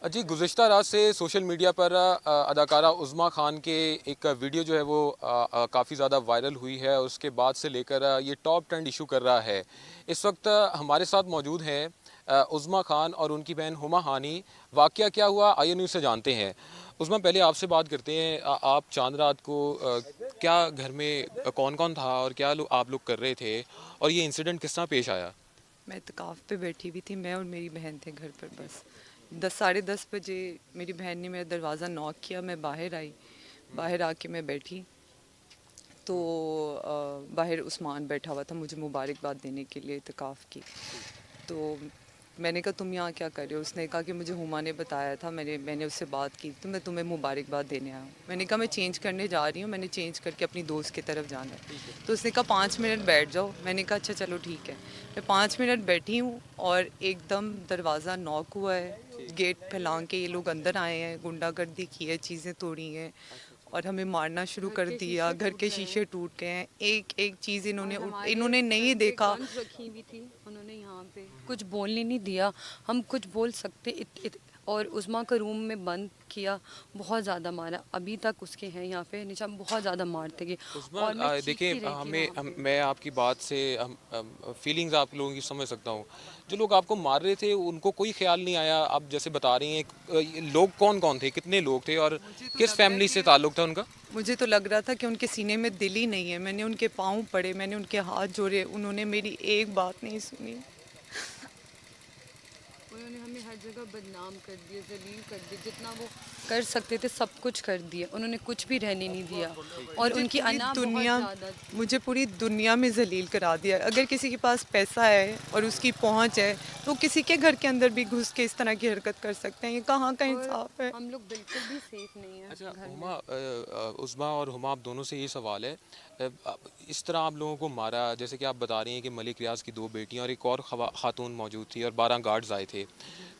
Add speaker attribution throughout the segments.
Speaker 1: जी, गुज़िश्ता रात से social media पर अदाकारा उज़्मा खान के एक वीडियो जो है वो काफ़ी ज़्यादा वायरल हुई है। उसके बाद से लेकर ये टॉप ट्रेंड इशू कर रहा है। इस वक्त हमारे साथ मौजूद हैं उज़्मा खान और उनकी बहन हुमा हानी। वाक़या क्या हुआ, आइए न्यूज़ से जानते हैं। उज़्मा, पहले आपसे बात करते हैं। आप चांद रात को क्या घर में कौन-कौन था और क्या आप लोग कर रहे थे और ये इंसिडेंट किस तरह पेश आया?
Speaker 2: मैं इत्तेकाफ़ पे बैठी हुई थी, मैं और मेरी बहन थे घर पर बस। 10 साढ़े 10 बजे मेरी बहन ने मेरा दरवाज़ा नॉक किया, मैं बाहर आई। बाहर आके मैं बैठी तो बाहर उस्मान बैठा हुआ था मुझे मुबारकबाद देने के लिए इत्तेकाफ़ की। तो मैंने कहा तुम यहाँ क्या कर रहे हो? उसने कहा कि मुझे हुमा ने बताया था, मैंने उससे बात की तो मैं तुम्हें मुबारकबाद देने आया हूँ। मैंने कहा मैं चेंज करने जा रही हूँ, मैंने चेंज करके अपनी दोस्त की तरफ जाना है। तो उसने कहा 5 मिनट बैठ जाओ। मैंने कहा अच्छा चलो ठीक है। मैं 5 मिनट बैठी हूँ और एकदम दरवाज़ा नॉक हुआ है, गेट फैलांग के ये लोग अंदर आए हैं, गुंडागर्दी की है, चीज़ें तोड़ी हैं और हमें मारना शुरू कर दिया। घर के शीशे टूट गए हैं, एक एक चीज़ इन्होंने नहीं देखा।
Speaker 3: रखी हुई थी उन्होंने यहाँ पे कुछ बोलने नहीं दिया। हम कुछ बोल सकते और उस्मा को रूम में बंद किया। बहुत ज़्यादा मारा, अभी तक उसके हैं यहाँ पे निशान, बहुत ज़्यादा मारते गए।
Speaker 1: उस्मा,
Speaker 3: और मैं
Speaker 1: देखिए,
Speaker 3: चीखती रही थी वहाँ पे।
Speaker 1: मैं आपकी बात से फीलिंग्स आप लोगों की समझ सकता हूँ। जो लोग आपको मार रहे थे उनको कोई ख्याल नहीं आया? आप जैसे बता रही हैं, ये लोग कौन कौन थे, कितने लोग थे और
Speaker 2: मुझे तो
Speaker 1: किस
Speaker 2: लग रहा है
Speaker 1: फैमिली से
Speaker 2: कि
Speaker 1: ताल्लुक था उनका?
Speaker 2: मुझे तो लग रहा था कि उनके सीने में दिल ही नहीं है। मैंने उनके पाँव पड़े, मैंने उनके हाथ जोड़े, उन्होंने मेरी एक बात नहीं सुनी।
Speaker 3: उन्होंने हमें हर जगह बदनाम कर दिया, जलील कर दिया, जितना वो कर सकते थे सब कुछ कर दिया। उन्होंने कुछ भी रहने नहीं दिया और
Speaker 2: मुझे
Speaker 3: उनकी
Speaker 2: पूरी
Speaker 3: अना बहुत
Speaker 2: दुनिया
Speaker 3: ज़्यादा थी।
Speaker 2: मुझे पूरी दुनिया में ज़लील करा दिया। अगर किसी के पास पैसा है और उसकी पहुंच है तो किसी के घर के अंदर भी घुस के इस तरह की हरकत कर सकते हैं। ये कहाँ का
Speaker 3: और
Speaker 2: इंसाफ है?
Speaker 3: हम लोग बिल्कुल भी सेफ नहीं है
Speaker 1: अच्छा,
Speaker 3: घर में।
Speaker 1: हुमा, उस्मा और हुमा, आप दोनों से ये सवाल है। इस तरह आप लोगों को मारा, जैसे कि आप बता रही हैं कि मलिक रियाज की 2 बेटियां और एक और खातून मौजूद थी और 12 गार्ड्स आए थे।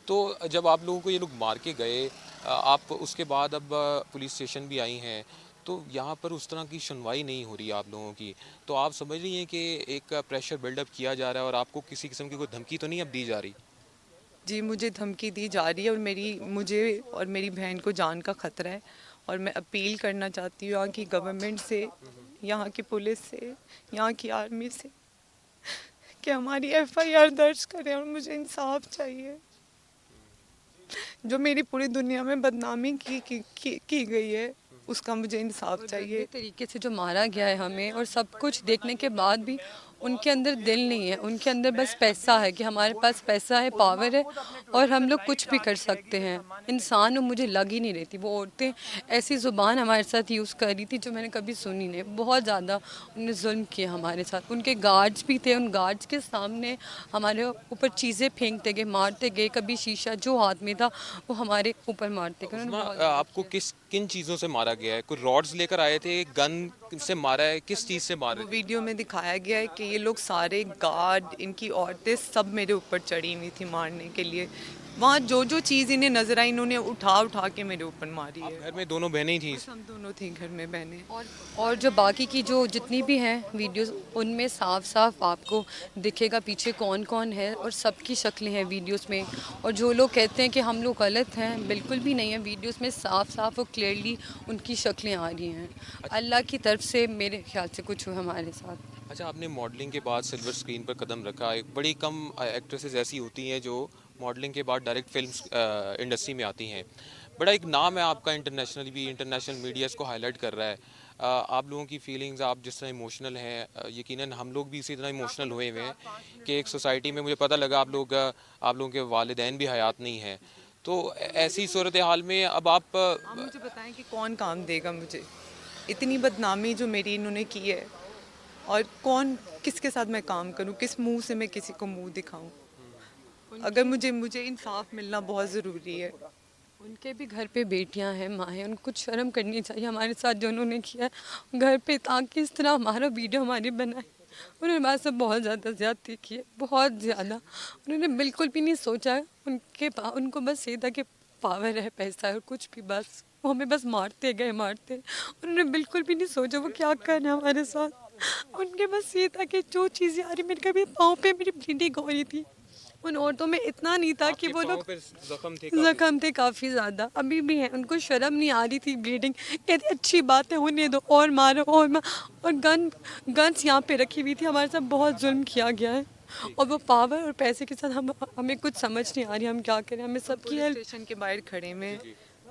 Speaker 1: तो जब आप लोगों को ये लोग मार के गए, आप उसके बाद अब पुलिस स्टेशन भी आई हैं, तो यहाँ पर उस तरह की सुनवाई नहीं हो रही है आप लोगों की। तो आप समझ रही हैं कि एक प्रेशर बिल्डअप किया जा रहा है और आपको किसी किस्म की कोई धमकी तो नहीं अब दी जा रही?
Speaker 2: जी, मुझे धमकी दी जा रही है और मुझे और मेरी बहन को जान का खतरा है। और मैं अपील करना चाहती हूँ यहाँ की गवर्नमेंट से, यहाँ की पुलिस से, यहाँ की आर्मी से कि हमारी एफआईआर दर्ज करें और मुझे इंसाफ चाहिए। जो मेरी पूरी दुनिया में बदनामी की गई है, उसका मुझे इंसाफ
Speaker 3: और गंदे
Speaker 2: चाहिए।
Speaker 3: तरीके से जो मारा गया है हमें, और सब कुछ देखने के बाद भी उनके अंदर दिल नहीं है। उनके अंदर बस पैसा है कि हमारे पास पैसा है, पावर है और हम लोग कुछ भी कर सकते हैं। इंसान वो मुझे लग ही नहीं रही थी। वो औरतें ऐसी ज़ुबान हमारे साथ यूज़ कर रही थी जो मैंने कभी सुनी नहीं। बहुत ज़्यादा उन्होंने जुल्म किया हमारे साथ। उनके गार्ड्स भी थे, उन गार्ड्स के सामने हमारे ऊपर चीज़ें फेंकते गए, मारते गए। कभी शीशा जो हाथ में था वो हमारे ऊपर मारते गए। उन्होंने
Speaker 1: उस्मा,
Speaker 3: बहुत ज़्यादा
Speaker 1: आपको
Speaker 3: किया।
Speaker 1: किन चीज़ों से मारा गया है? कोई रॉड्स लेकर आए थे, गन से मारा है, किस चीज़ से मार
Speaker 2: वो
Speaker 1: रहे थे?
Speaker 2: वीडियो में दिखाया गया है कि ये लोग सारे गार्ड, इनकी औरतें सब मेरे ऊपर चढ़ी हुई थी मारने के लिए। वहाँ जो जो चीज़ इन्हें नजर आई इन्होंने उठा उठा के मेरे ऊपर मारी
Speaker 1: आप
Speaker 2: है।
Speaker 1: घर में दोनों बहनें ही थीं?
Speaker 2: बस हम दोनों थी घर में बहनें।
Speaker 3: और और जो बाकी की जो जितनी भी हैं वीडियोस, उनमें साफ साफ आपको दिखेगा पीछे कौन कौन है और सबकी शक्लें हैं वीडियोस में। और जो लोग कहते हैं कि हम लोग गलत हैं, बिल्कुल भी नहीं है। वीडियोस में साफ साफ और क्लियरली उनकी शक्लें आ रही हैं।
Speaker 1: अच्छा।
Speaker 3: अल्लाह की तरफ से मेरे ख्याल से कुछ हुआ हमारे साथ।
Speaker 1: अच्छा, आपने मॉडलिंग के बाद सिल्वर स्क्रीन पर कदम रखा। एक बड़ी कम एक्ट्रेसेस ऐसी होती हैं जो मॉडलिंग के बाद डायरेक्ट फिल्म इंडस्ट्री में आती हैं। बड़ा एक नाम है आपका, इंटरनेशनली भी, इंटरनेशनल मीडिया इसको हाईलाइट कर रहा है। आप लोगों की फीलिंग्स, आप जिस तरह इमोशनल हैं, यकीनन हम लोग भी इसी तरह इमोशनल हुए हुए हैं कि एक सोसाइटी में मुझे पता लगा आप लोगों के वालिदैन भी हयात नहीं हैं। तो ऐसी सूरत हाल में अब आप
Speaker 2: आप मुझे बताएं कि कौन काम देगा मुझे? इतनी बदनामी जो मेरी इन्होंने की है, और कौन, किसके साथ मैं काम करूं? किस मुंह से मैं किसी को मुंह दिखाऊं? अगर
Speaker 3: उनके
Speaker 2: मुझे मुझे इंसाफ मिलना बहुत ज़रूरी है।
Speaker 3: उनके भी घर पे बेटियां हैं, माँ हैं। उनको कुछ शर्म करनी चाहिए हमारे साथ जो उन्होंने किया है घर पे, ताकि इस तरह हमारा वीडियो हमारी बनाए। उन्होंने हमारे साथ बहुत ज़्यादा ज़्यादती की है, बहुत ज़्यादा। उन्होंने बिल्कुल भी नहीं सोचा है। उनको बस ये था कि पावर है, पैसा है और कुछ भी, बस वो हमें बस मारते गए, मारते। उन्होंने बिल्कुल भी नहीं सोचा वो क्या कर रहे हैं हमारे साथ। उनके बस ये था कि जो चीज़ें आ रही, मेरे कभी पाँव पे मेरी ब्लीडिंग हो रही थी, उन औरतों में इतना नहीं था कि वो लोग जख्म थे काफ़ी ज़्यादा, अभी भी हैं। उनको शर्म नहीं आ रही थी, ब्लीडिंग कहती अच्छी बात है होने दो, और मारो और और गन्स यहाँ पे रखी हुई थी। हमारे साथ बहुत जुल्म किया गया है और वो पावर और पैसे के साथ हमें कुछ समझ नहीं आ रही हम क्या करें। हमें सबकी
Speaker 2: पुलिस
Speaker 3: हेल्प
Speaker 2: स्टेशन के बाहर खड़े में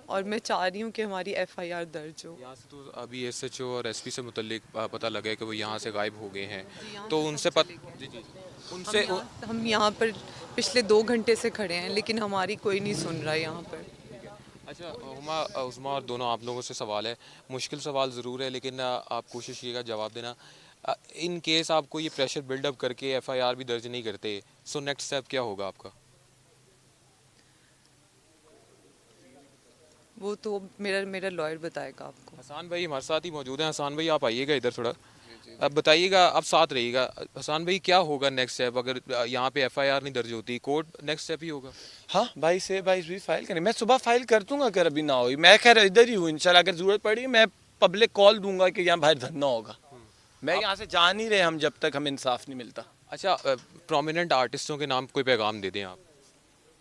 Speaker 2: और मैं चाह रही हूँ कि हमारी एफआईआर दर्ज हो।
Speaker 1: यहाँ से तो अभी एसएचओ और एसपी से मुतल्लिक पता लगा है कि वो यहाँ से गायब हो गए हैं, तो उनसे जी जी उनसे
Speaker 2: हम यहाँ पर पिछले 2 घंटे से खड़े हैं लेकिन हमारी कोई नहीं सुन रहा है यहाँ पर।
Speaker 1: अच्छा हुमा उस्मा और दोनों आप लोगों से सवाल है, मुश्किल सवाल ज़रूर है लेकिन आप कोशिश कीजिएगा जवाब देना। इन केस आपको ये प्रेशर बिल्डअप करके एफआईआर भी दर्ज नहीं करते, सो नेक्स्ट स्टेप क्या होगा आपका?
Speaker 2: वो तो मेरा लॉयर बताएगा आपको।
Speaker 1: हसान भाई हमारे साथ ही मौजूद हैं। हसान भाई आप आइएगा इधर थोड़ा, अब बताइएगा, आप साथ रहिएगा। हसान भाई क्या होगा नेक्स्ट स्टेप अगर यहाँ पे एफआईआर नहीं दर्ज होती? कोर्ट नेक्स्ट स्टेप ही होगा।
Speaker 4: हाँ 22 भी फाइल करें, मैं सुबह फाइल कर दूंगा अगर अभी ना हुई। मैं खैर इधर ही हूँ, इंशाल्लाह अगर ज़रूरत पड़ी मैं पब्लिक कॉल दूंगा कि यहाँ बाहर धरना होगा। मैं यहाँ से जा नहीं रहे हम जब तक हमें इंसाफ नहीं मिलता।
Speaker 1: अच्छा प्रोमिनेंट आर्टिस्टों के नाम कोई पैगाम दे दें आप,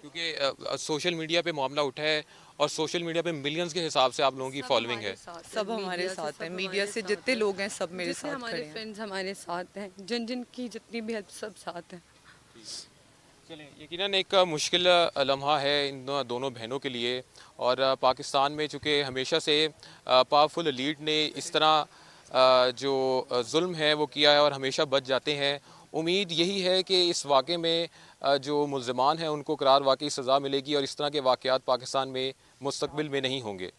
Speaker 1: क्योंकि सोशल मीडिया पे मामला उठा है और सोशल मीडिया पे मिलियंस के हिसाब से आप लोगों की फॉलोइंग है।
Speaker 2: सब हमारे साथ हैं, मीडिया से जितने लोग हैं सब मेरे
Speaker 3: जितने
Speaker 2: साथ खड़े
Speaker 3: हमारे
Speaker 2: हैं।
Speaker 3: फ्रेंड्स हमारे साथ हैं, जिन की जितनी भी हेल्प सब साथ हैं।
Speaker 1: चलें, यकीनन एक मुश्किल लम्हा है इन दोनों बहनों के लिए, और पाकिस्तान में चूँकि हमेशा से पावरफुल लीड ने इस तरह जो जुल्म है वो किया है और हमेशा बच जाते हैं। उम्मीद यही है कि इस वाक़े में जो मुल्ज़िमान हैं उनको करार वाकई सज़ा मिलेगी और इस तरह के वाक़यात पाकिस्तान में मुस्तकबिल में नहीं होंगे।